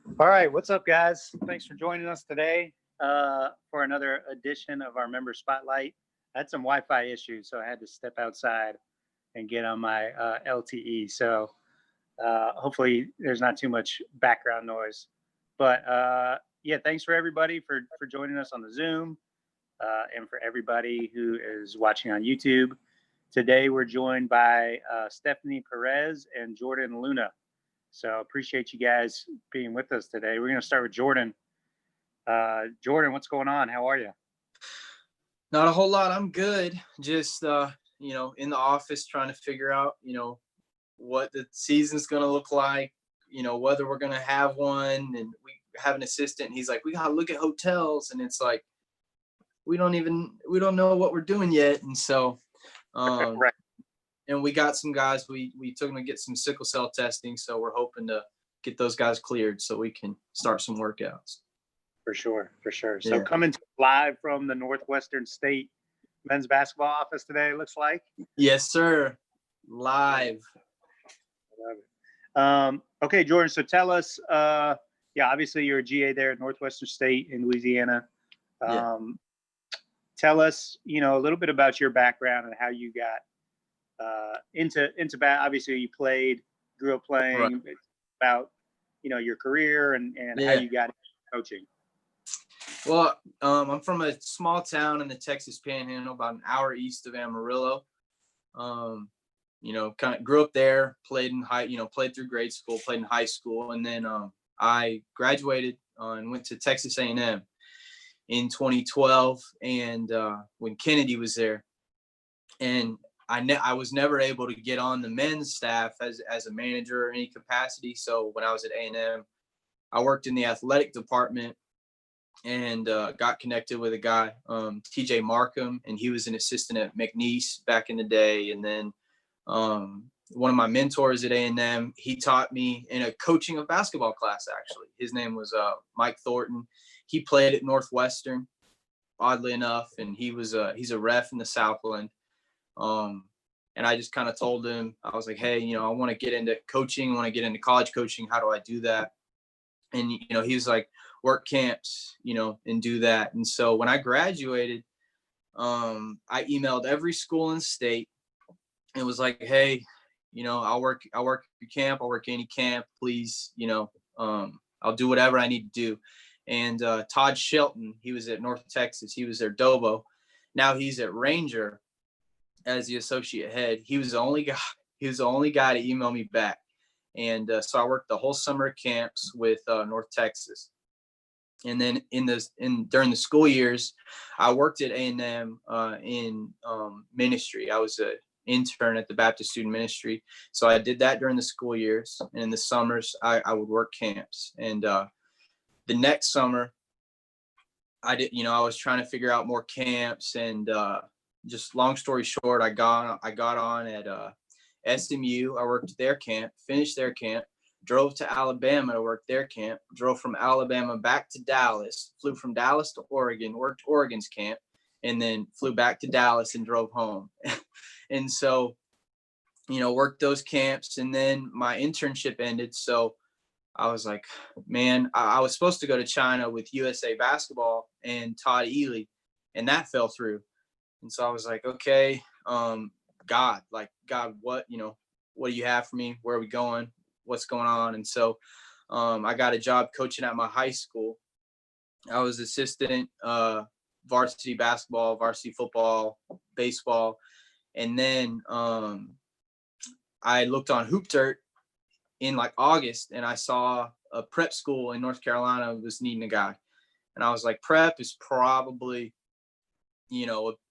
All right, what's up, guys? Thanks for joining us today for another edition of our member spotlight. I had some Wi-Fi issues, so I had to step outside and get on my LTE. So hopefully, there's not too much background noise. But yeah, thanks for everybody for joining us on the Zoom and for everybody who is watching on YouTube. Today, we're joined by Stephanie Perez and Jordan Luna. So appreciate you guys being with us today. We're going to start with Jordan. Jordan, what's going on? How are you? Not a whole lot. I'm good. Just, in the office trying to figure out, what the season's going to look like, whether we're going to have one. And we have an assistant. And he's like, we got to look at hotels. And it's like, we don't know what we're doing yet. And so, Right. And we got some guys, we took them to get some sickle cell testing. So we're hoping to get those guys cleared so we can start some workouts. For sure. So coming live from the Northwestern State men's basketball office today, looks like. Yes, sir. Live. I love it. Okay, Jordan, so tell us, obviously you're a GA there at Northwestern State in Louisiana. Tell us, a little bit about your background and how you got into obviously you grew up playing, right. About, your career and how you got into coaching. Well, I'm from a small town in the Texas Panhandle, about an hour east of Amarillo. Kind of grew up there, played through grade school, played in high school, and then I graduated and went to Texas A&M in 2012, and when Kennedy was there, and I was never able to get on the men's staff as a manager or any capacity. So when I was at A&M, I worked in the athletic department and got connected with a guy, TJ Markham, and he was an assistant at McNeese back in the day. And then one of my mentors at A&M, he taught me in a coaching of basketball class, actually. His name was Mike Thornton. He played at Northwestern, oddly enough, and he's a ref in the Southland. And I just kind of told him, I was like, hey, I want to get into coaching, I want to get into college coaching. How do I do that? And, he was like, work camps, and do that. And so when I graduated, I emailed every school in the state and was like, hey, I'll work your camp. I'll work any camp, please. I'll do whatever I need to do. And Todd Shelton, he was at North Texas. He was their Dobo. Now he's at Ranger as the associate head. He was the only guy to email me back. And so I worked the whole summer camps with North Texas. And then during the school years, I worked at A&M in ministry. I was an intern at the Baptist Student Ministry. So I did that during the school years. And in the summers, I would work camps. And the next summer, I was trying to figure out more camps. And just long story short, I got on at SMU. I worked their camp, finished their camp, drove to Alabama to work their camp, drove from Alabama back to Dallas, flew from Dallas to Oregon, worked Oregon's camp, and then flew back to Dallas and drove home. And so, worked those camps, and then my internship ended. So I was like, man, I was supposed to go to China with USA Basketball and Todd Ely, and that fell through. And so I was like, okay, God, what do you have for me? Where are we going? What's going on? And so I got a job coaching at my high school. I was assistant varsity basketball, varsity football, baseball. And then I looked on Hoop Dirt in like August, and I saw a prep school in North Carolina was needing a guy. And I was like, prep is probably,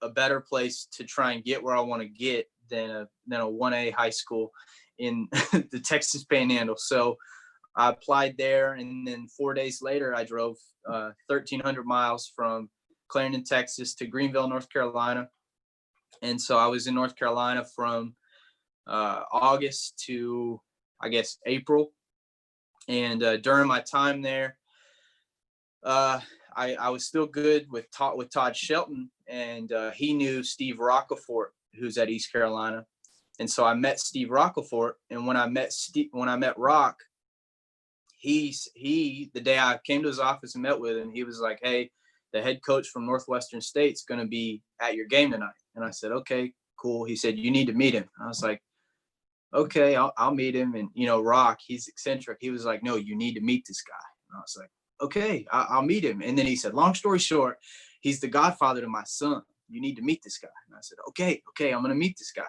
a better place to try and get where I want to get than a 1A high school in the Texas Panhandle. So I applied there, and then 4 days later, I drove 1,300 miles from Clarendon, Texas to Greenville, North Carolina. And so I was in North Carolina from August to, I guess, April. And during my time there, I was still good with Todd Shelton, and he knew Steve Roccaforte, who's at East Carolina. And so I met Steve Roccaforte, and when I met Rock, the day I came to his office and met with him, he was like, "Hey, the head coach from Northwestern State's going to be at your game tonight." And I said, "Okay, cool." He said, "You need to meet him." And I was like, "Okay, I'll meet him." And, Rock, he's eccentric. He was like, "No, you need to meet this guy." And I was like, "Okay, I'll meet him." And then he said, "Long story short, he's the godfather to my son. You need to meet this guy." And I said, "Okay, I'm going to meet this guy."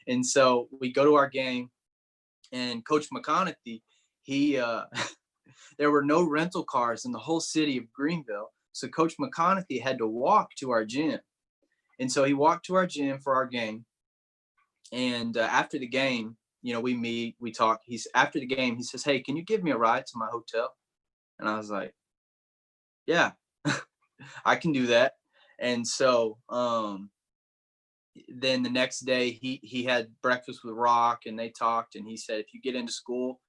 And so we go to our game, and Coach McConaughey, he, there were no rental cars in the whole city of Greenville. So Coach McConaughey had to walk to our gym. And so he walked to our gym for our game. And after the game, we meet, we talk. After the game, he says, "Hey, can you give me a ride to my hotel?" And I was like, "Yeah, I can do that." And so then the next day he had breakfast with Rock, and they talked, and he said, "If you get into school,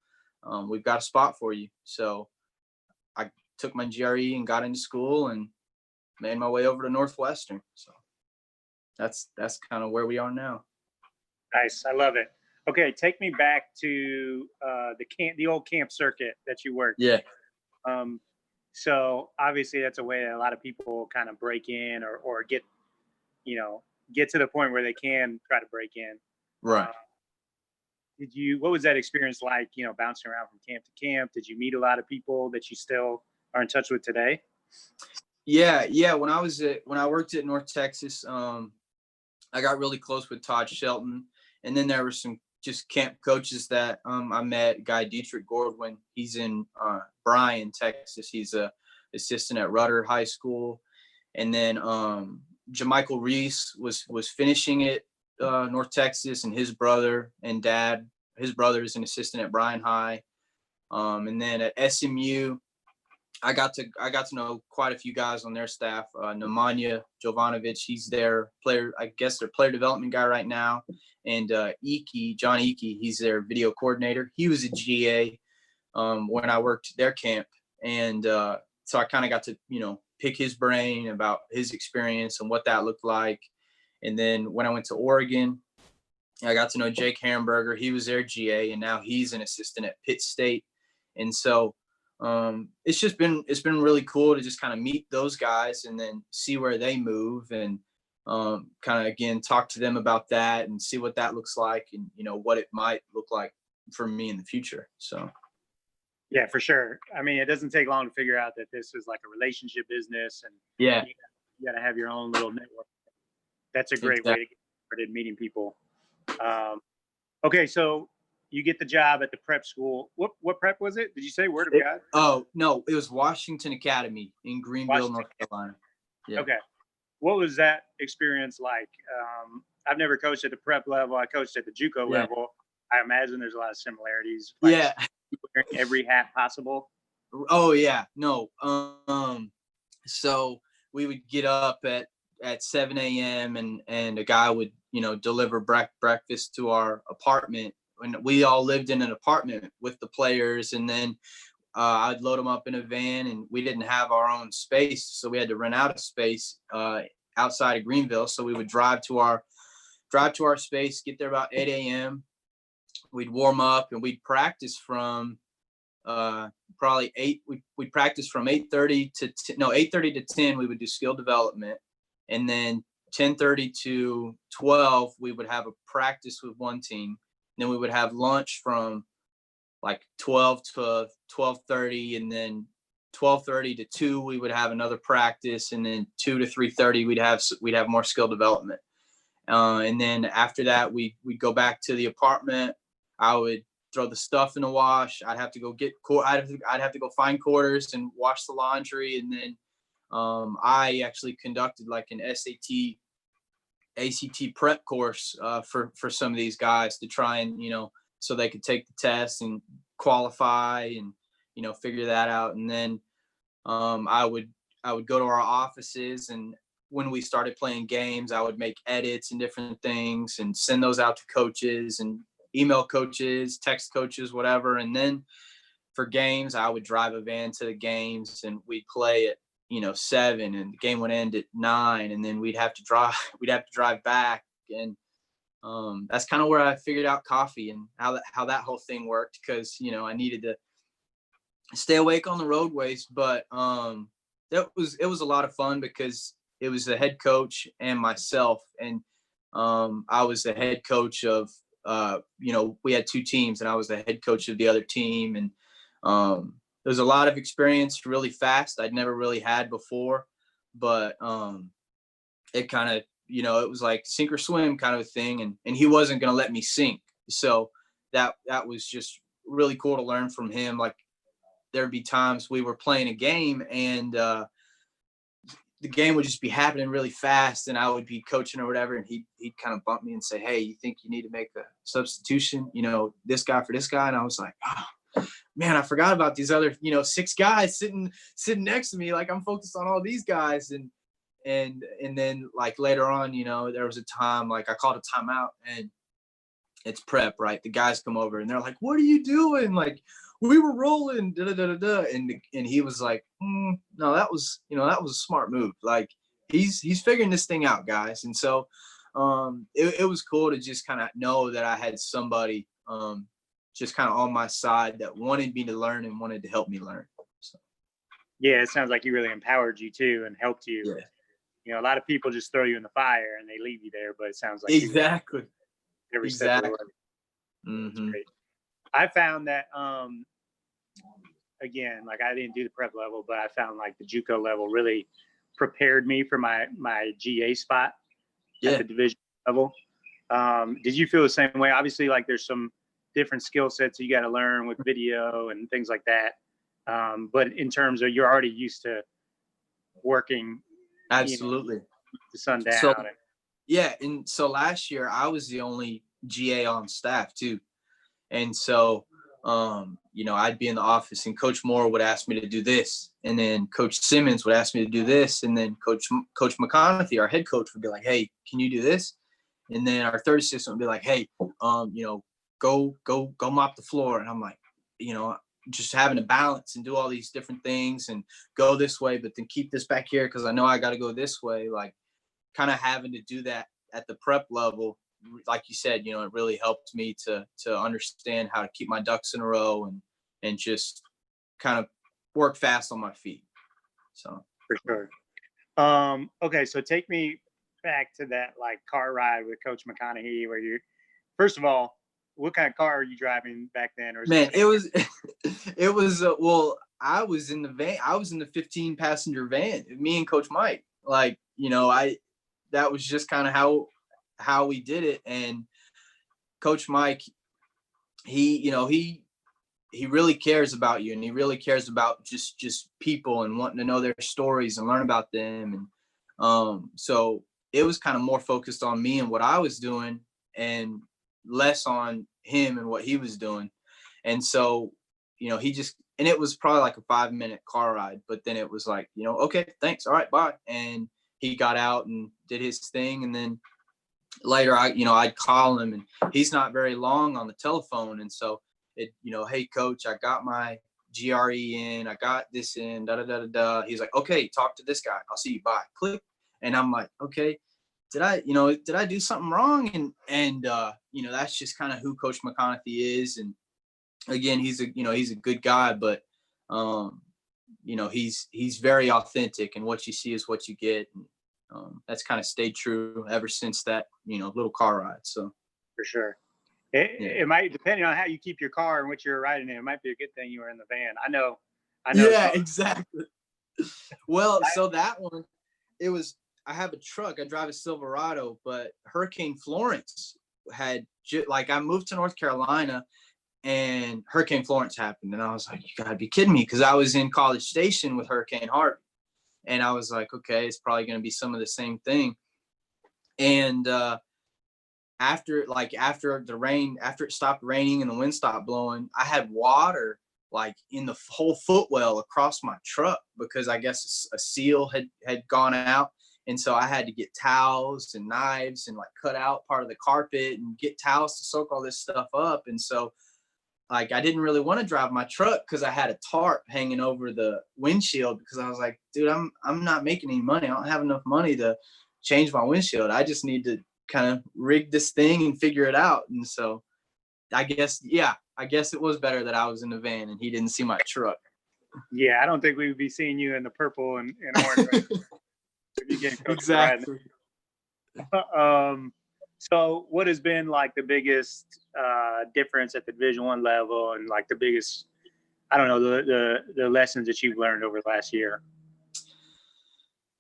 we've got a spot for you." So I took my GRE and got into school and made my way over to Northwestern. So that's kind of where we are now. Nice. I love it. Okay. Take me back to the old camp circuit that you worked. Yeah. So obviously that's a way that a lot of people kind of break in or get to the point where they can try to break in. Right. What was that experience like, bouncing around from camp to camp? Did you meet a lot of people that you still are in touch with today? Yeah. When I worked at North Texas, I got really close with Todd Shelton. And then there were some just camp coaches that I met. Guy Dietrich Gordwin, he's in Bryan, Texas. He's a assistant at Rudder High School. And then Jamichael Reese was finishing at North Texas, and his brother and dad, his brother is an assistant at Bryan High. And then at SMU, I got to know quite a few guys on their staff. Nemanja Jovanovic, he's their player, I guess their player development guy right now. And John Icky, he's their video coordinator. He was a GA when I worked their camp. And so I kind of got to, pick his brain about his experience and what that looked like. And then when I went to Oregon, I got to know Jake Hamburger. He was their GA, and now he's an assistant at Pitt State. And so it's been really cool to just kind of meet those guys and then see where they move, and kind of again talk to them about that and see what that looks like, and what it might look like for me in the future. So yeah, for sure. I mean, it doesn't take long to figure out that this is like a relationship business, and yeah, you got to have your own little network. That's a great way to get started meeting people. Okay, so you get the job at the prep school. What prep was it? Did you say Word of God? Oh, no, it was Washington Academy in Greenville, North Carolina. Yeah. Okay. What was that experience like? I've never coached at the prep level. I coached at the JUCO level. I imagine there's a lot of similarities. Yeah. Wearing every hat possible. Oh yeah. No. So we would get up at 7 a.m. and a guy would, deliver breakfast to our apartment. And we all lived in an apartment with the players, and then I'd load them up in a van, and we didn't have our own space, so we had to rent out a space outside of Greenville. So we would drive to our space, get there about 8 a.m. We'd warm up, and we'd practice from probably 8. We practiced from 8:30 to 8:30 to 10. We would do skill development, and then 10:30 to 12 we would have a practice with one team. Then we would have lunch from like 12 to 12:30, and then 12:30 to 2 we would have another practice, and then 2 to 3:30 we'd have more skill development. And then after that we'd go back to the apartment. I would throw the stuff in the wash. I'd have to go I'd have to go find quarters and wash the laundry. And then I actually conducted like an SAT ACT prep course for some of these guys to try and, so they could take the test and qualify and, figure that out. And then I would go to our offices, and when we started playing games, I would make edits and different things and send those out to coaches and email coaches, text coaches, whatever. And then for games, I would drive a van to the games, and we'd play at 7, and the game would end at 9, and then we'd have to drive back. And that's kind of where I figured out coffee and how that whole thing worked, because I needed to stay awake on the roadways. But it was a lot of fun because it was the head coach and myself, and I was the head coach of we had two teams, and I was the head coach of the other team, and there was a lot of experience really fast I'd never really had before, but it kind of, it was like sink or swim kind of a thing, and he wasn't going to let me sink. So that was just really cool to learn from him. Like, there'd be times we were playing a game, and the game would just be happening really fast, and I would be coaching or whatever, and he'd kind of bump me and say, "Hey, you think you need to make a substitution, this guy for this guy?" And I was like, "Oh man, I forgot about these other, six guys sitting next to me. Like, I'm focused on all these guys." And then, like, later on, there was a time, like, I called a timeout, and it's prep, right? The guys come over and they're like, "What are you doing?" Like, "We were rolling, da da da da da." And he was like, "No, that was a smart move. Like, he's figuring this thing out, guys." And so it was cool to just kind of know that I had somebody just kind of on my side that wanted me to learn and wanted to help me learn. So Yeah, it sounds like he really empowered you too and helped you. yeah, A lot of people just throw you in the fire and they leave you there, but it sounds like exactly, every step of the way. That's Mm-hmm. great. I found that again, like, I didn't do the prep level, but I found like the JUCO level really prepared me for my GA spot at the division level. Did you feel the same way? Obviously, like, there's some different skill sets you got to learn with video and things like that. But in terms of, you're already used to working, Absolutely. the sundown. So yeah, and so last year I was the only GA on staff too, and so I'd be in the office, and Coach Moore would ask me to do this, and then Coach Simmons would ask me to do this, and then Coach McConaughey, our head coach, would be like, "Hey, can you do this?" And then our third assistant would be like, "Hey, go mop the floor." And I'm like, just having to balance and do all these different things and go this way, but then keep this back here because I know I got to go this way. Like, kind of having to do that at the prep level, like you said, it really helped me to understand how to keep my ducks in a row and just kind of work fast on my feet. So for sure. Okay, so take me back to that, like, car ride with Coach McConaughey, where you, first of all, what kind of car are you driving back then? Or man, it was well, I was in the van. I was in the 15 passenger van, me and Coach Mike. Like, that was just kind of how we did it. And Coach Mike, he really cares about you, and he really cares about just people and wanting to know their stories and learn about them. And so it was kind of more focused on me and what I was doing, and less on him and what he was doing. And so, and it was probably like a 5-minute car ride, but then it was like, "Okay, thanks. All right, bye." And he got out and did his thing. And then later I'd call him, and he's not very long on the telephone. And so "Hey coach, I got my GRE in, I got this in, da da da da da." He's like, "Okay, talk to this guy. I'll see you. Bye." Click. And I'm like, "Okay, did I do something wrong?" And that's just kind of who Coach McConaughey is. And again, he's a good guy, but he's very authentic, and what you see is what you get. And that's kind of stayed true ever since that little car ride. So for sure. It might, depending on how you keep your car and what you're riding in, it might be a good thing you were in the van. I know. Yeah, exactly. Well, so that one, I have a truck. I drive a Silverado, but Hurricane Florence I moved to North Carolina, and Hurricane Florence happened. And I was like, "You gotta be kidding me." Because I was in College Station with Hurricane Harvey. And I was like, "Okay, it's probably going to be some of the same thing." And after it stopped raining and the wind stopped blowing, I had water like in the whole footwell across my truck, because I guess a seal had gone out. And so I had to get towels and knives and like cut out part of the carpet and get towels to soak all this stuff up. And so, like, I didn't really want to drive my truck because I had a tarp hanging over the windshield, because I was like, "Dude, I'm not making any money. I don't have enough money to change my windshield. I just need to kind of rig this thing and figure it out." And so I guess it was better that I was in the van and he didn't see my truck. Yeah, I don't think we would be seeing you in the purple and orange if you get coached right Exactly. now. So what has been like the biggest difference at the Division One level, and like the biggest, I don't know, the lessons that you've learned over the last year?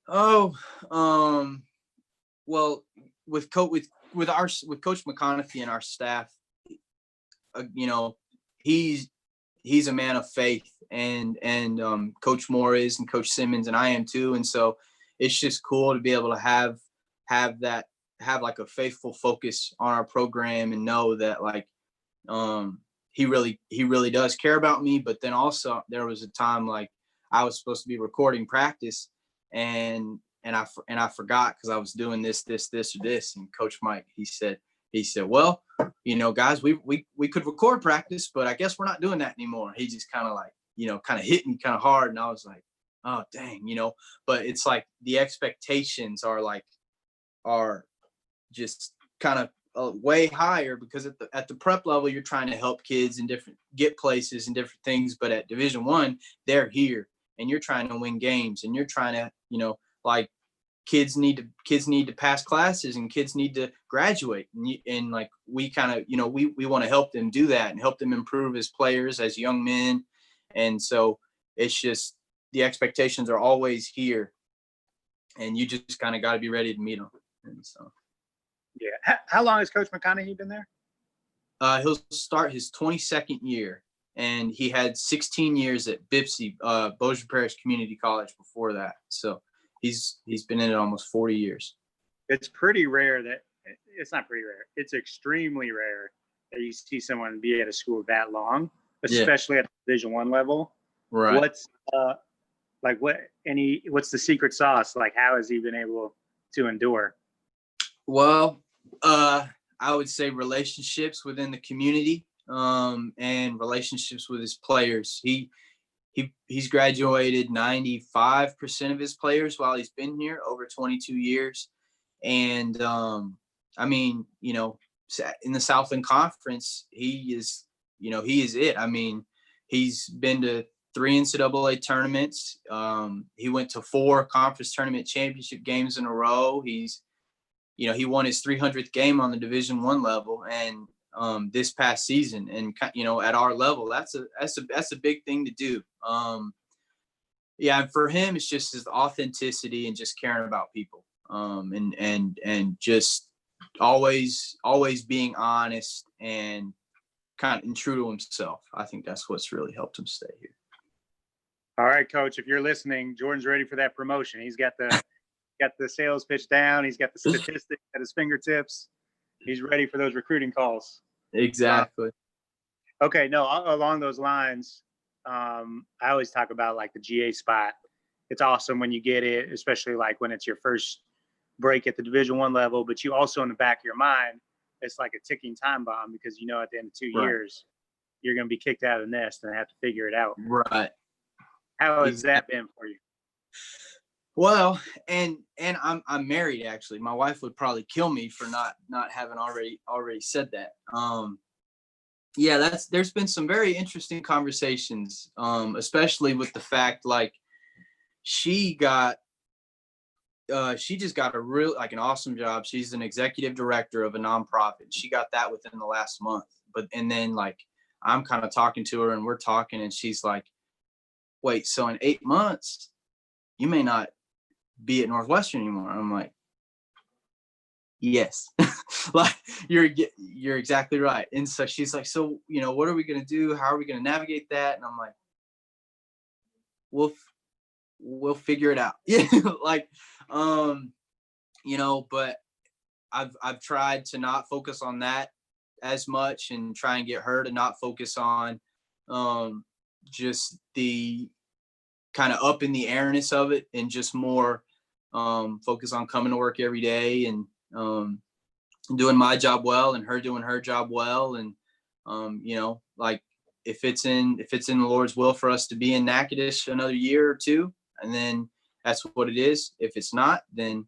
Oh, well, with Coach McConaughey and our staff, you know, he's a man of faith, and Coach Moore is, and Coach Simmons, and I am too, and so it's just cool to be able to have like a faithful focus on our program, and know that like he really does care about me. But then also there was a time like I was supposed to be recording practice, and I forgot because I was doing this or this, and Coach Mike, he said, well, guys, we could record practice, but I guess we're not doing that anymore. He just kind of like, kind of hit me kind of hard, and I was like, oh dang, but it's like the expectations are just kind of way higher, because at the prep level you're trying to help kids in get places and different things, but at Division One they're here, and you're trying to win games, and you're trying to like kids need to pass classes, and kids need to graduate, and like we kind of we want to help them do that and help them improve as players, as young men. And so it's just the expectations are always here, and you just kind of got to be ready to meet them. And so Yeah. How long has Coach McConaughey been there? He'll start his 22nd year, and he had 16 years at BIPSI, Bossier Parish Community College before that. So he's been in it almost 40 years. It's pretty rare that it's not pretty rare. It's extremely rare that you see someone be at a school that long, especially at the Division One level. Right. What's what's the secret sauce? Like, how has he been able to endure? Well, I would say relationships within the community, and relationships with his players. He's graduated 95% of his players while he's been here, over 22 years. And I mean, in the Southland Conference, he is it. I mean, he's been to 3 NCAA tournaments. He went to 4 conference tournament championship games in a row. He won his 300th game on the Division One level, and this past season, and at our level, that's a big thing to do. And for him, it's just his authenticity and just caring about people, and just always being honest and kind of true to himself. I think that's what's really helped him stay here. All right, Coach, if you're listening, Jordan's ready for that promotion. He's got the sales pitch down. He's got the statistics at his fingertips. He's ready for those recruiting calls. Exactly. Okay, no, along those lines, I always talk about like the GA spot. It's awesome when you get it, especially like when it's your first break at the Division One level. But you also, in the back of your mind, it's like a ticking time bomb, because at the end of 2 years, you're going to be kicked out of the nest and have to figure it out. Right. How has that been for you? Well, and I'm married, actually. My wife would probably kill me for not having already said that. There's been some very interesting conversations, especially with the fact like she just got a real, like, an awesome job. She's an executive director of a nonprofit. She got that within the last month. And then like I'm kind of talking to her, and we're talking, and she's like, wait, so in 8 months you may not be at Northwestern anymore? I'm like, yes. Like, you're exactly right. And so she's like, so what are we going to do? How are we going to navigate that? And I'm like, we'll figure it out. Yeah. Like, but I've tried to not focus on that as much, and try and get her to not focus on just the kind of up in the airness of it, and just more focus on coming to work every day, and doing my job well, and her doing her job well. And like, if it's in the Lord's will for us to be in Natchitoches another year or two, and then that's what it is. If it's not, then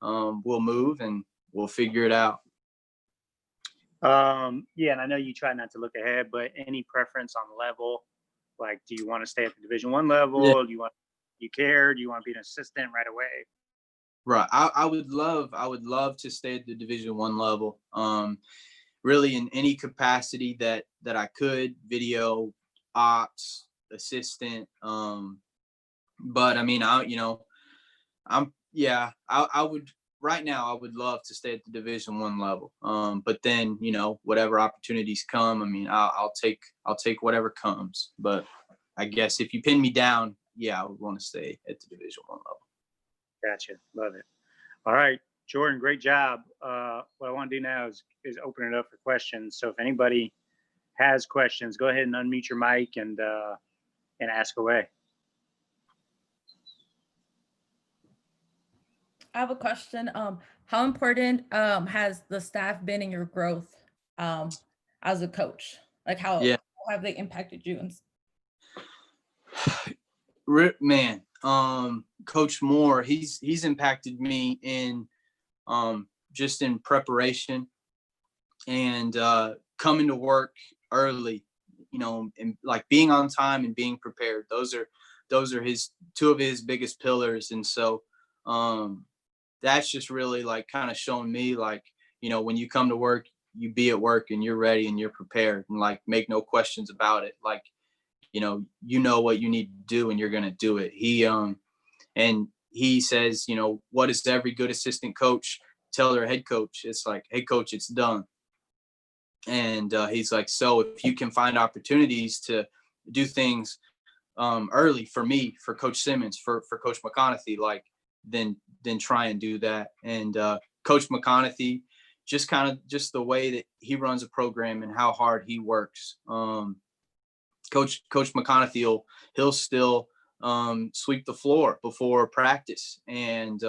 we'll move and we'll figure it out. And I know you try not to look ahead, but any preference on level, Like, do you want to stay at the Division I level? Yeah. Do you want to be an assistant right away? Right. I would love to stay at the Division I level. Really in any capacity that I could, video, ops, assistant. But I mean, I would right now. I would love to stay at the Division I level. But then, whatever opportunities come, I mean, I'll take whatever comes. But I guess if you pin me down, yeah, I would want to stay at the Division I level. Gotcha. Love it. All right, Jordan, great job. What I want to do now is open it up for questions. So if anybody has questions, go ahead and unmute your mic and ask away. I have a question. How important has the staff been in your growth as a coach? Like how have they impacted you? Man, Coach Moore, he's impacted me in just in preparation and coming to work early, and like being on time and being prepared. Those are his two of his biggest pillars. And so that's just really like kind of showing me like, when you come to work, you be at work and you're ready and you're prepared and like make no questions about it. Like, you know what you need to do and you're going to do it. And he says, what does every good assistant coach tell their head coach? It's like, hey coach, it's done. And he's like, so if you can find opportunities to do things early for me, for Coach Simmons, for Coach McConaughey, like, then try and do that. And Coach McConaughey, just the way that he runs a program and how hard he works. Coach McConaughey, he'll still sweep the floor before practice. And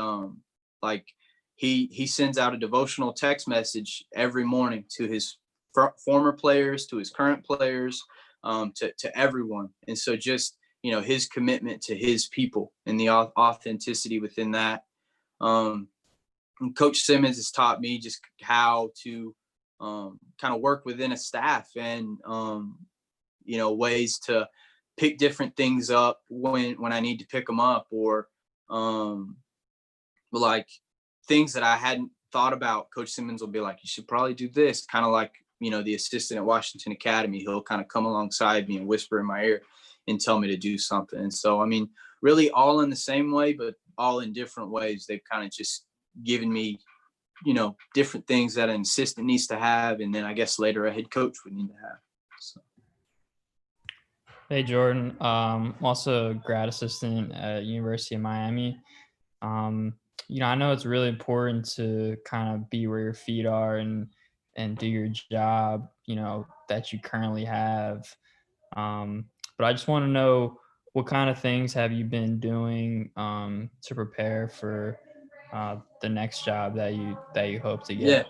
like he sends out a devotional text message every morning to his former players, to his current players, to everyone. And so just, his commitment to his people and the authenticity within that. Coach Simmons has taught me just how to kind of work within a staff and, ways to pick different things up when I need to pick them up, or like things that I hadn't thought about. Coach Simmons will be like, you should probably do this, kind of like, the assistant at Washington Academy. He'll kind of come alongside me and whisper in my ear and tell me to do something. And so, I mean, really all in the same way, but all in different ways. They've kind of just given me, different things that an assistant needs to have. And then I guess later a head coach would need to have. So. Hey, Jordan. Also a grad assistant at University of Miami. I know it's really important to kind of be where your feet are and do your job, that you currently have. But I just want to know, what kind of things have you been doing to prepare for the next job that you hope to get?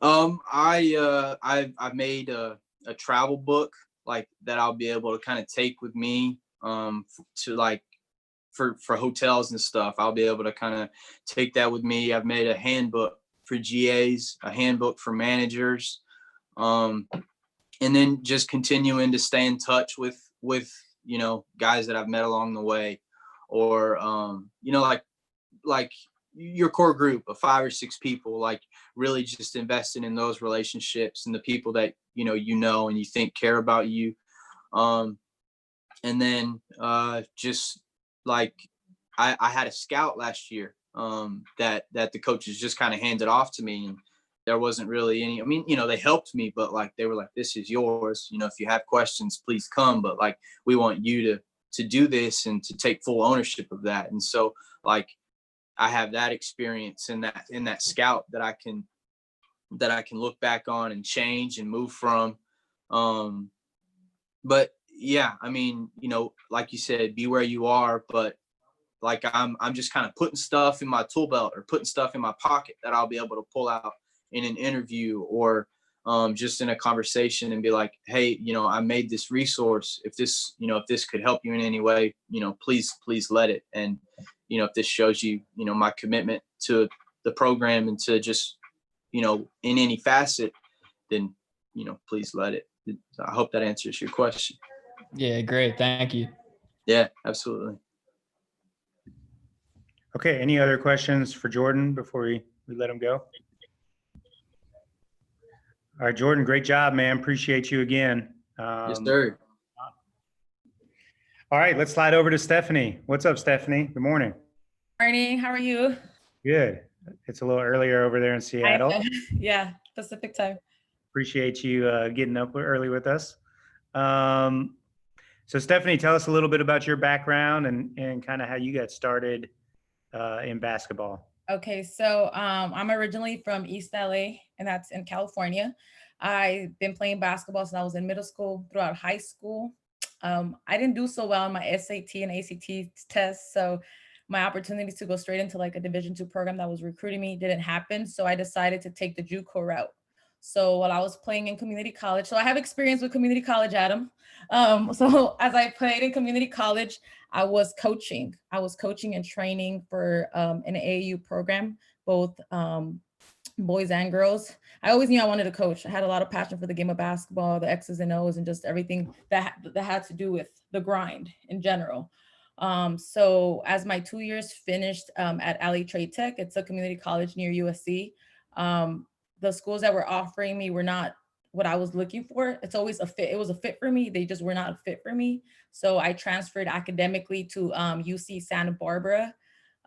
Yeah. I've made a travel book like that I'll be able to kind of take with me to like for hotels and stuff. I'll be able to kind of take that with me. I've made a handbook for GAs, a handbook for managers, and then just continuing to stay in touch with guys that I've met along the way, or like your core group of 5 or 6 people, like really just investing in those relationships and the people that and you think care about you. And then just like I had a scout last year that the coaches just kind of handed off to me, and there wasn't really any, I mean, they helped me, but like they were like, this is yours, if you have questions, please come, but like we want you to do this and to take full ownership of that. And so like I have that experience in that scout that I can look back on and change and move from. But yeah, I mean, like you said, be where you are, but like I'm just kind of putting stuff in my tool belt or putting stuff in my pocket that I'll be able to pull out in an interview or just in a conversation and be like, hey, I made this resource. If this could help you in any way, please let it. And, if this shows you, my commitment to the program and to just, in any facet, then, please let it. I hope that answers your question. Yeah, great. Thank you. Yeah, absolutely. Okay. Any other questions for Jordan before we let him go? All right, Jordan, great job, man. Appreciate you again. Yes, sir. All right, let's slide over to Stephanie. What's up, Stephanie? Good morning. Morning, how are you? Good. It's a little earlier over there in Seattle. Yeah, Pacific time. Appreciate you getting up early with us. So Stephanie, tell us a little bit about your background and kind of how you got started in basketball. Okay, so I'm originally from East LA, and that's in California. I've been playing basketball since I was in middle school, throughout high school. I didn't do so well in my SAT and ACT tests, so my opportunity to go straight into like a Division II program that was recruiting me didn't happen. So I decided to take the JUCO route. So while I was playing in community college, so I have experience with community college, Adam. So as I played in community college, I was coaching. I was coaching and training for an AAU program, both boys and girls. I always knew I wanted to coach. I had a lot of passion for the game of basketball, the X's and O's, and just everything that had to do with the grind in general. So as my 2 years finished at LA Trade Tech, it's a community college near USC. The schools that were offering me were not what I was looking for. It's always a fit. It was a fit for me. They just were not a fit for me. So I transferred academically to UC Santa Barbara.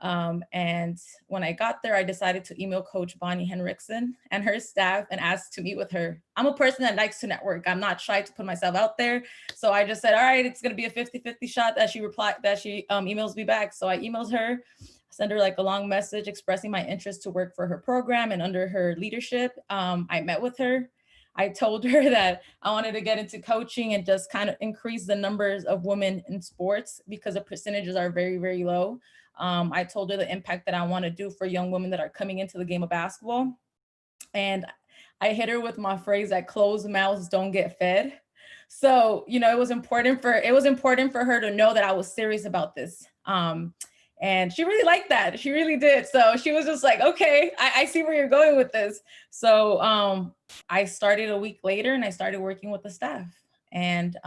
And when I got there, I decided to email Coach Bonnie Henriksen and her staff and ask to meet with her. I'm a person that likes to network. I'm not shy to put myself out there. So I just said, all right, it's going to be a 50-50 shot that she emails me back. So I emailed her, sent her like a long message expressing my interest to work for her program and under her leadership. I met with her. I told her that I wanted to get into coaching and just kind of increase the numbers of women in sports because the percentages are very, very low. I told her the impact that I want to do for young women that are coming into the game of basketball. And I hit her with my phrase that closed mouths don't get fed. So, it was important for her to know that I was serious about this. And she really liked that. She really did. So she was just like, okay, I see where you're going with this. So I started a week later and I started working with the staff. And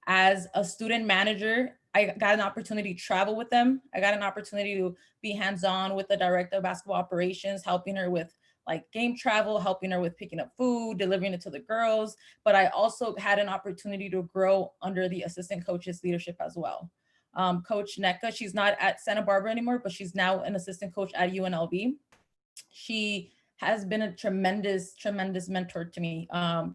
as a student manager, I got an opportunity to travel with them. I got an opportunity to be hands-on with the director of basketball operations, helping her with like game travel, helping her with picking up food, delivering it to the girls. But I also had an opportunity to grow under the assistant coach's leadership as well. Coach NECA, she's not at Santa Barbara anymore, but she's now an assistant coach at UNLV. She has been a tremendous, tremendous mentor to me.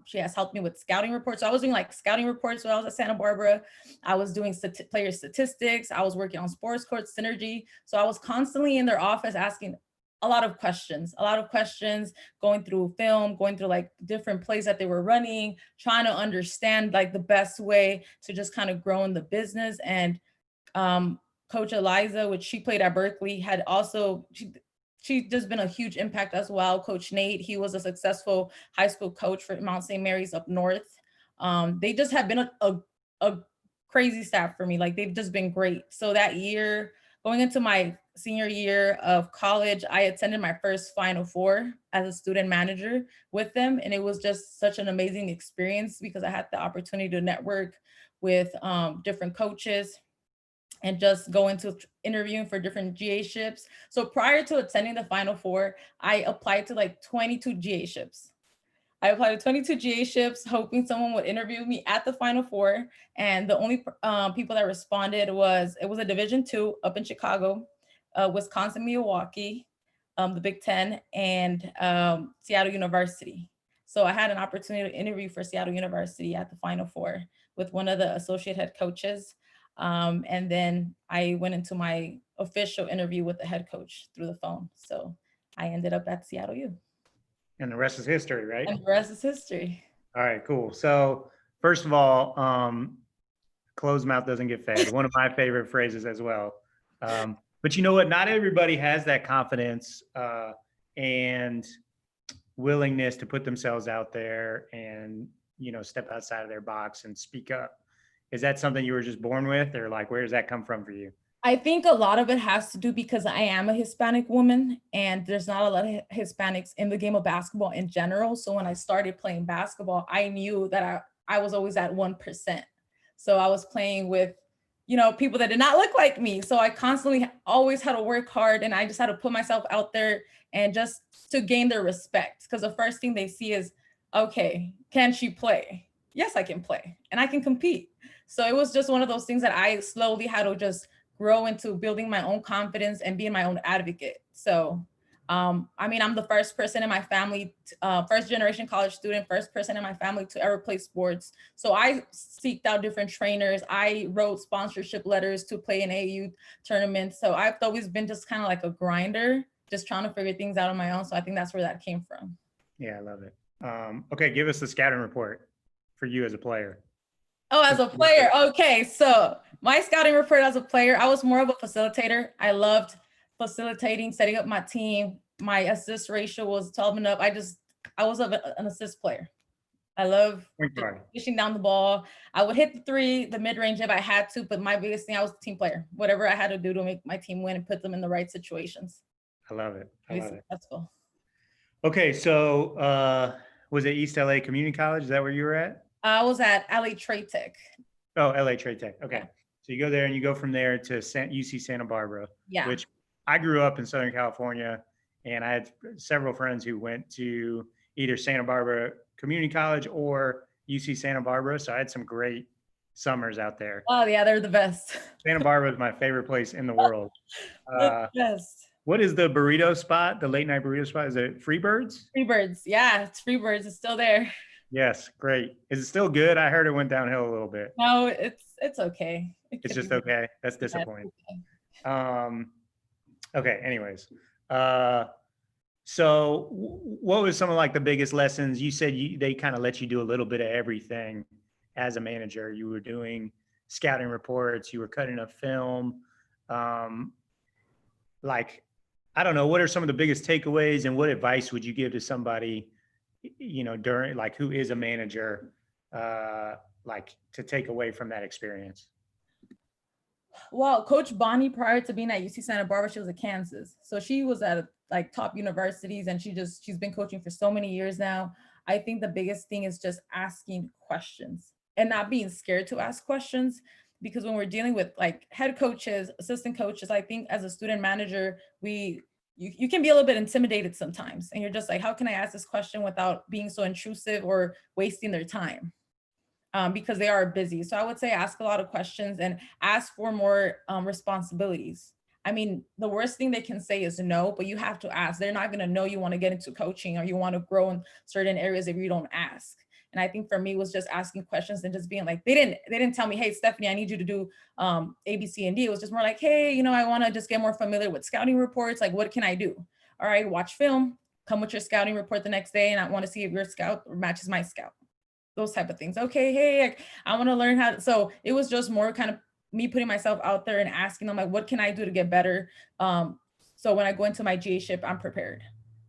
She has helped me with scouting reports. So I was doing like scouting reports when I was at Santa Barbara. I was doing player statistics. I was working on sports court synergy. So I was constantly in their office asking a lot of questions, going through film, going through like different plays that they were running, trying to understand like the best way to just kind of grow in the business. And Coach Eliza, which she played at Berkeley, had also, she's just been a huge impact as well. Coach Nate, he was a successful high school coach for Mount St. Mary's up north. They just have been a crazy staff for me. Like they've just been great. So that year, going into my senior year of college, I attended my first Final Four as a student manager with them. And it was just such an amazing experience because I had the opportunity to network with different coaches and just go into interviewing for different GA ships. So prior to attending the Final Four, I applied to like 22 GA ships. I applied to 22 GA ships, hoping someone would interview me at the Final Four. And the only people that responded it was a Division II up in Chicago, Wisconsin, Milwaukee, the Big Ten, and Seattle University. So I had an opportunity to interview for Seattle University at the Final Four with one of the associate head coaches. And then I went into my official interview with the head coach through the phone. So I ended up at Seattle U. And the rest is history, right? And the rest is history. All right, cool. So first of all, closed mouth doesn't get fed. One of my favorite phrases as well. But you know what? Not everybody has that confidence and willingness to put themselves out there and, step outside of their box and speak up. Is that something you were just born with, or like, where does that come from for you? I think a lot of it has to do because I am a Hispanic woman and there's not a lot of Hispanics in the game of basketball in general. So when I started playing basketball, I knew that I was always at 1%. So I was playing with, people that did not look like me. So I constantly always had to work hard, and I just had to put myself out there and just to gain their respect. Because the first thing they see is, okay, can she play? Yes, I can play and I can compete. So it was just one of those things that I slowly had to just grow into building my own confidence and being my own advocate. So, I'm the first person in my family, first generation college student, first person in my family to ever play sports. So I seeked out different trainers. I wrote sponsorship letters to play in AU tournaments. So I've always been just kind of like a grinder, just trying to figure things out on my own. So I think that's where that came from. Yeah, I love it. Okay, give us the scouting report for you as a player. Oh, as a player. Okay. So my scouting report as a player, I was more of a facilitator. I loved facilitating, setting up my team. My assist ratio was 12 and up. I was an assist player. I love pushing down the ball. I would hit the three, the mid-range if I had to, but my biggest thing, I was a team player. Whatever I had to do to make my team win and put them in the right situations. I love it. I love it. Successful. Okay. So was it East LA Community College? Is that where you were at? I was at LA Trade Tech. Oh, LA Trade Tech. Okay. Yeah. So you go there and you go from there to UC Santa Barbara, Yeah. which I grew up in Southern California, and I had several friends who went to either Santa Barbara Community College or UC Santa Barbara. So I had some great summers out there. Oh yeah, they're the best. Santa Barbara is my favorite place in the world. The best. What is the burrito spot? The late night burrito spot? Is it Freebirds? Freebirds. Yeah, it's Freebirds. It's still there. Yes, great. Is it still good? I heard it went downhill a little bit. No, it's okay. It's just okay. That's disappointing. Okay. Okay. Anyways, so what was some of like the biggest lessons? You said they kind of let you do a little bit of everything as a manager. You were doing scouting reports. You were cutting up film. Like, I don't know. What are some of the biggest takeaways, and what advice would you give to somebody, during like who is a manager, like to take away from that experience? Well, Coach Bonnie, prior to being at UC Santa Barbara, she was at Kansas. So she was at like top universities, and she's been coaching for so many years now. I think the biggest thing is just asking questions and not being scared to ask questions, because when we're dealing with like head coaches, assistant coaches, I think as a student manager, you can be a little bit intimidated sometimes, and you're just like, how can I ask this question without being so intrusive or wasting their time? Because they are busy. So I would say ask a lot of questions and ask for more responsibilities. I mean, the worst thing they can say is no, but you have to ask. They're not going to know you want to get into coaching or you want to grow in certain areas if you don't ask. And I think for me was just asking questions and just being like, they didn't tell me, hey, Stephanie, I need you to do A, B, C, and D. It was just more like, hey, I want to just get more familiar with scouting reports. Like, what can I do? All right, watch film, come with your scouting report the next day. And I want to see if your scout matches my scout. Those type of things. Okay, hey, I want to learn how to, so it was just more kind of me putting myself out there and asking them like, what can I do to get better? So when I go into my GA ship, I'm prepared.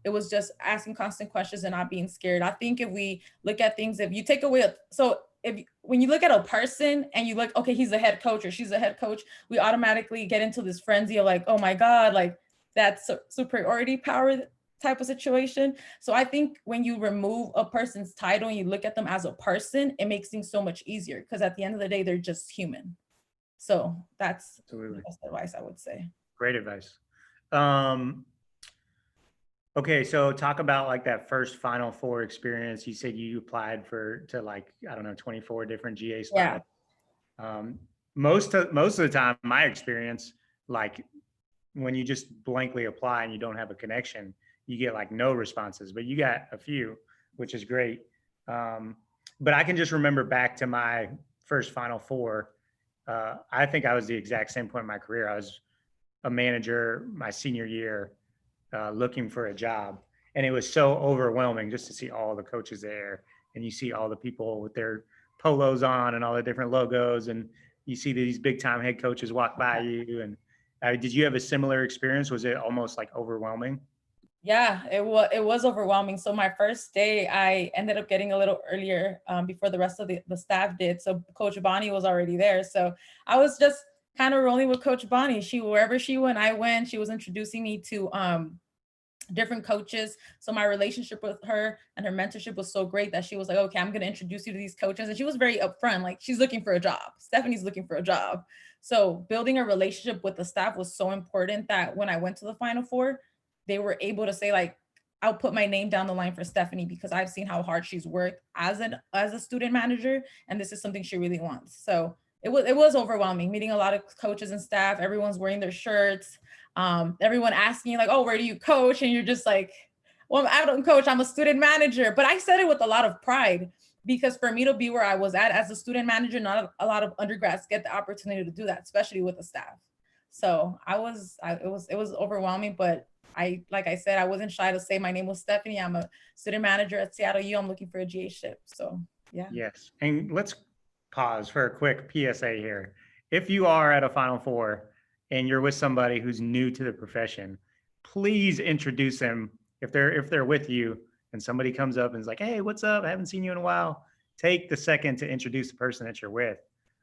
It was just asking constant questions and not being scared. I think if we look at things, if you take away, when you look at a person and you look, okay, he's a head coach or she's a head coach, we automatically get into this frenzy of like, oh my God, like that's superiority power type of situation. So I think when you remove a person's title and you look at them as a person, it makes things so much easier, because at the end of the day, they're just human. So that's the best advice I would say. Great advice. Okay, so talk about like that first Final Four experience. You said you applied to like, I don't know, 24 different GA spots. Yeah. Most of the time, my experience, like when you just blankly apply and you don't have a connection, you get like no responses, but you got a few, which is great. But I can just remember back to my first Final Four. I think I was the exact same point in my career. I was a manager my senior year, looking for a job. And it was so overwhelming just to see all the coaches there, and you see all the people with their polos on and all the different logos, and you see these big time head coaches walk by you. And did you have a similar experience? Was it almost like overwhelming? Yeah, it was overwhelming. So my first day, I ended up getting a little earlier before the rest of the staff did. So Coach Bonnie was already there. So I was just kind of rolling with Coach Bonnie. Wherever she went, I went. She was introducing me to different coaches. So my relationship with her and her mentorship was so great that she was like, okay, I'm going to introduce you to these coaches. And she was very upfront, like she's looking for a job. Stephanie's looking for a job. So building a relationship with the staff was so important that when I went to the Final Four, they were able to say like, I'll put my name down the line for Stephanie because I've seen how hard she's worked as a student manager, and this is something she really wants. So it was overwhelming meeting a lot of coaches and staff. Everyone's wearing their shirts. Everyone asking you like, oh, where do you coach? And you're just like, well, I don't coach, I'm a student manager. But I said it with a lot of pride because for me to be where I was at as a student manager, not a lot of undergrads get the opportunity to do that, especially with the staff. So it was overwhelming, but like I said, I wasn't shy to say my name was Stephanie. I'm a student manager at Seattle U. I'm looking for a GA-ship. So yeah. Yes. And let's pause for a quick PSA here. If you are at a Final Four and you're with somebody who's new to the profession, please introduce them. If they're with you and somebody comes up and is like, hey, what's up? I haven't seen you in a while. Take the second to introduce the person that you're with.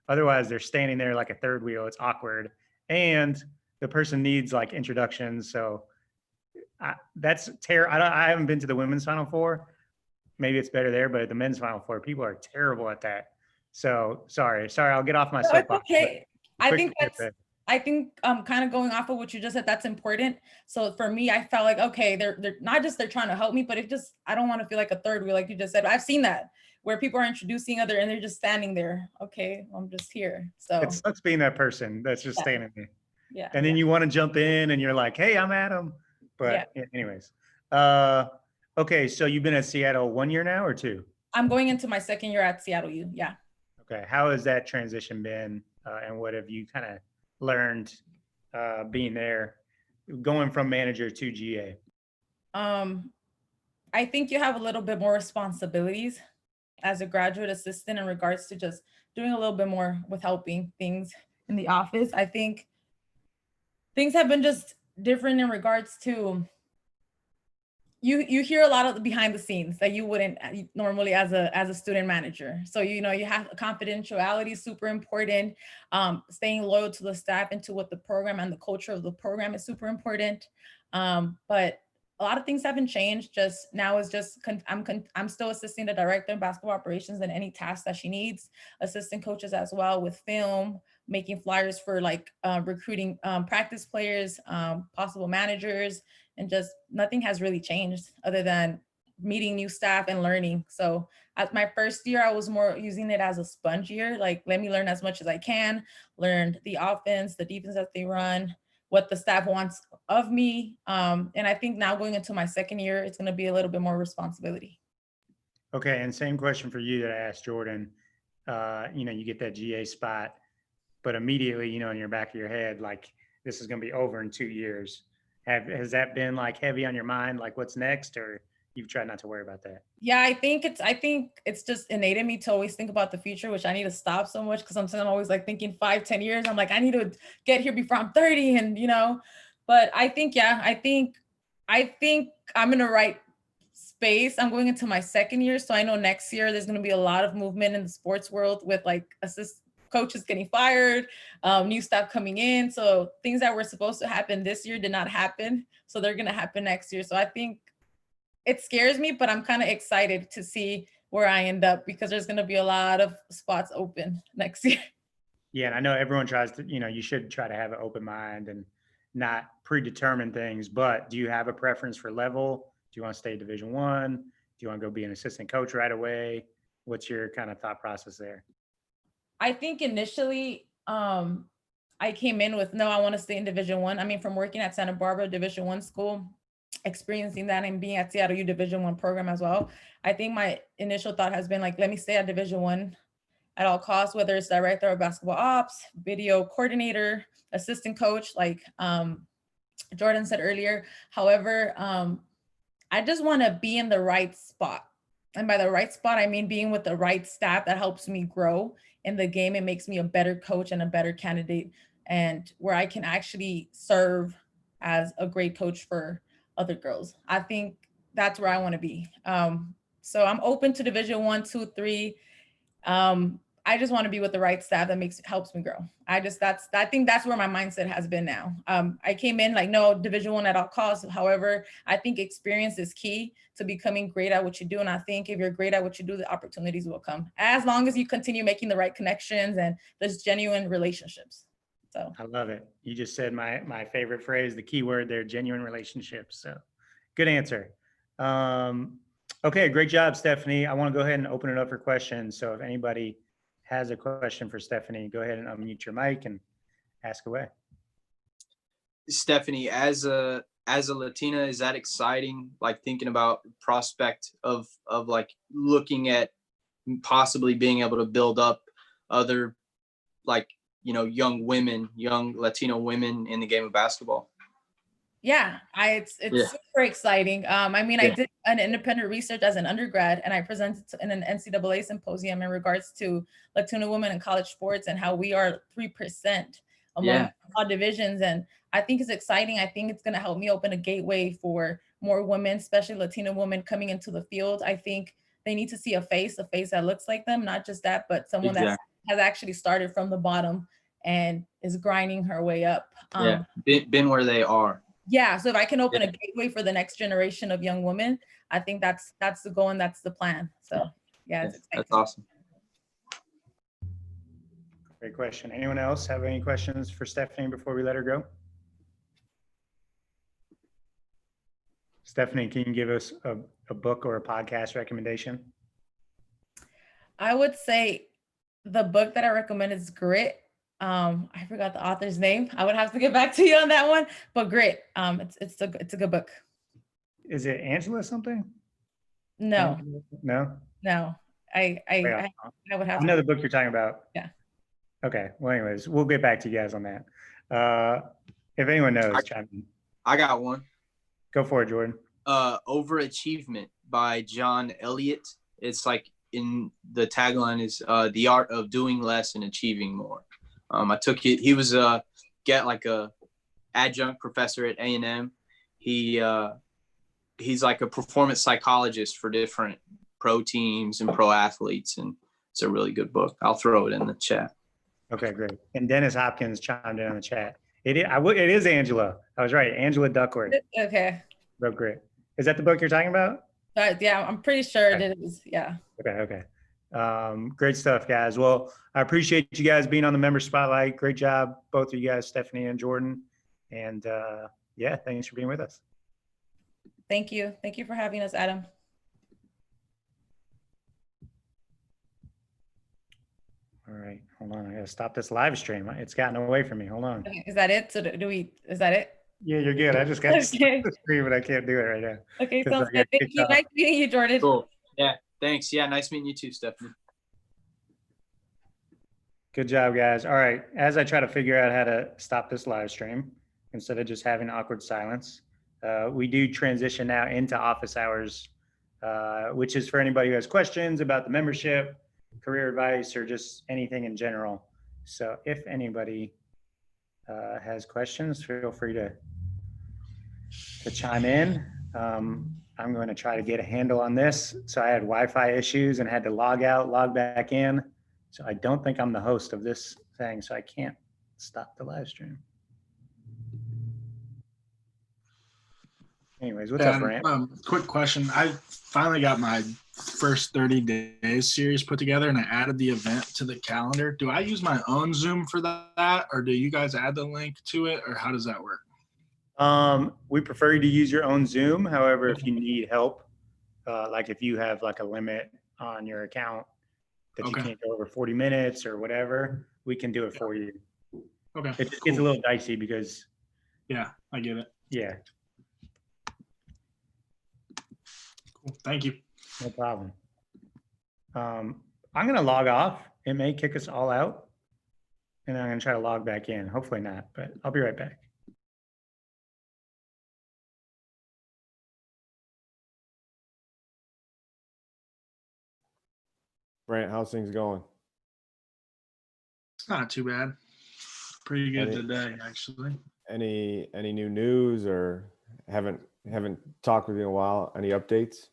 Otherwise, they're standing there like a third wheel. It's awkward. And the person needs like introductions. So that's terrible. I haven't been to the women's Final Four. Maybe it's better there, but at the men's Final Four, people are terrible at that. So sorry, I'll get off my soapbox. Okay. I think kind of going off of what you just said, that's important. So for me, I felt like, okay, they're not just they're trying to help me, but I don't want to feel like a third wheel, like you just said. I've seen that where people are introducing other and they're just standing there. Okay, I'm just here. So it sucks being that person that's just standing there. Yeah. And then you want to jump in and you're like, hey, I'm Adam. But anyways, okay. So you've been at Seattle 1 year now or 2? I'm going into my second year at Seattle U. Yeah. Okay. How has that transition been? And what have you kind of learned being there, going from manager to GA? I think you have a little bit more responsibilities as a graduate assistant in regards to just doing a little bit more with helping things in the office. I think things have been just different in regards to you hear a lot of the behind the scenes that you wouldn't normally as a student manager. So you have confidentiality is super important. Staying loyal to the staff and to what the program and the culture of the program is super important. But a lot of things haven't changed. Just now is just I'm still assisting the director in basketball operations and any tasks that she needs, assistant coaches as well with film, making flyers for like recruiting practice players, possible managers, and just nothing has really changed other than meeting new staff and learning. So at my first year, I was more using it as a sponge year, like let me learn as much as I can, learn the offense, the defense that they run, what the staff wants of me. And I think now going into my second year, it's going to be a little bit more responsibility. Okay. And same question for you that I asked Jordan. You get that GA spot, but immediately, in your back of your head, like this is going to be over in 2 years. Has that been like heavy on your mind? Like what's next, or you've tried not to worry about that? Yeah, I think it's just innate in me to always think about the future, which I need to stop so much because I'm always like thinking 5-10 years. I'm like, I need to get here before I'm 30 and but I think I'm in the right space. I'm going into my second year. So I know next year there's going to be a lot of movement in the sports world with like coaches getting fired, new staff coming in. So things that were supposed to happen this year did not happen. So they're going to happen next year. So I think it scares me, but I'm kind of excited to see where I end up because there's going to be a lot of spots open next year. Yeah. And I know everyone tries to, you should try to have an open mind and not predetermine things, but do you have a preference for level? Do you want to stay Division I? Do you want to go be an assistant coach right away? What's your kind of thought process there? I think initially I came in with, no, I want to stay in Division I. I mean, from working at Santa Barbara Division I school, experiencing that and being at Seattle U Division I program as well. I think my initial thought has been like, let me stay at Division I at all costs, whether it's director of basketball ops, video coordinator, assistant coach, like Jordan said earlier. However, I just want to be in the right spot. And by the right spot, I mean being with the right staff that helps me grow in the game. It makes me a better coach and a better candidate, and where I can actually serve as a great coach for other girls. I think that's where I want to be. So I'm open to Division I, II, III. I just want to be with the right staff that helps me grow. I think that's where my mindset has been now. I came in like, no, Division I at all costs. However, I think experience is key to becoming great at what you do. And I think if you're great at what you do, the opportunities will come as long as you continue making the right connections and there's genuine relationships. So I love it. You just said my favorite phrase, the key word there, genuine relationships. So good answer. Okay, great job, Stephanie. I want to go ahead and open it up for questions. So if anybody has a question for Stephanie, go ahead and unmute your mic and ask away. Stephanie, as a Latina, is that exciting? Like thinking about prospect of like looking at possibly being able to build up other like, young Latino women in the game of basketball? Yeah, it's super exciting. I mean, I did an independent research as an undergrad, and I presented in an NCAA symposium in regards to Latino women in college sports and how we are 3% among all divisions. And I think it's exciting. I think it's going to help me open a gateway for more women, especially Latino women coming into the field. I think they need to see a face that looks like them, not just that, but someone that has actually started from the bottom and is grinding her way up. Been where they are. Yeah, so if I can open a gateway for the next generation of young women, I think that's the goal and that's the plan. So it's that's awesome. Great question. Anyone else have any questions for Stephanie before we let her go? Stephanie, can you give us a book or a podcast recommendation? I would say the book that I recommend is Grit. I forgot the author's name. I would have to get back to you on that one, but Grit. It's a good book. Is it Angela something? No. No. I would have. I know the book you're talking about. Yeah. Okay. Well, anyways, we'll get back to you guys on that. If anyone knows, chime in. I got one. Go for it, Jordan. Overachievement by John Elliott. It's like in the tagline is the art of doing less and achieving more. I took it. He was a adjunct professor at A&M. He's like a performance psychologist for different pro teams and pro athletes, and it's a really good book. I'll throw it in the chat. Okay, great. And Dennis Hopkins chimed in on the chat. It is Angela. I was right. Angela Duckworth. Okay. Wrote Grit. Is that the book you're talking about? Yeah, I'm pretty sure it is. Yeah. Okay. Great stuff, guys. Well, I appreciate you guys being on the member spotlight. Great job, both of you guys, Stephanie and Jordan. And thanks for being with us. Thank you. Thank you for having us, Adam. All right, hold on. I gotta stop this live stream. It's gotten away from me. Hold on. Okay, is that it? So is that it? Yeah, you're good. I just got to stop the stream, but I can't do it right now. Okay, sounds good. Thank you. Nice meeting you, Jordan. Cool. Yeah, thanks. Yeah, nice meeting you too, Stephanie. Good job, guys. All right, as I try to figure out how to stop this live stream, instead of just having awkward silence, we do transition now into office hours, which is for anybody who has questions about the membership, career advice, or just anything in general. So if anybody has questions, feel free to chime in. I'm going to try to get a handle on this. So I had Wi-Fi issues and had to log out, log back in. So I don't think I'm the host of this thing, so I can't stop the live stream. Anyways, what's up, Brant? Quick question. I finally got my first 30 days series put together and I added the event to the calendar. Do I use my own Zoom for that, or do you guys add the link to it, or how does that work? We prefer you to use your own Zoom. However, if you need help, like if you have like a limit on your account that you can't go over 40 minutes or whatever, we can do it for you. Okay. It's a little dicey because. Yeah, I get it. Yeah. Cool. Thank you. No problem. I'm going to log off. It may kick us all out. And I'm going to try to log back in. Hopefully not, but I'll be right back. Brant, how's things going? It's not too bad. Pretty good today, actually. Any new news, or haven't talked with you in a while? Any updates?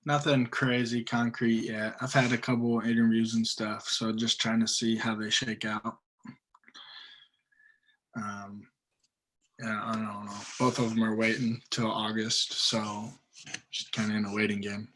Nothing crazy concrete yet. I've had a couple interviews and stuff, so just trying to see how they shake out. Yeah, I don't know. Both of them are waiting till August, so just kind of in a waiting game.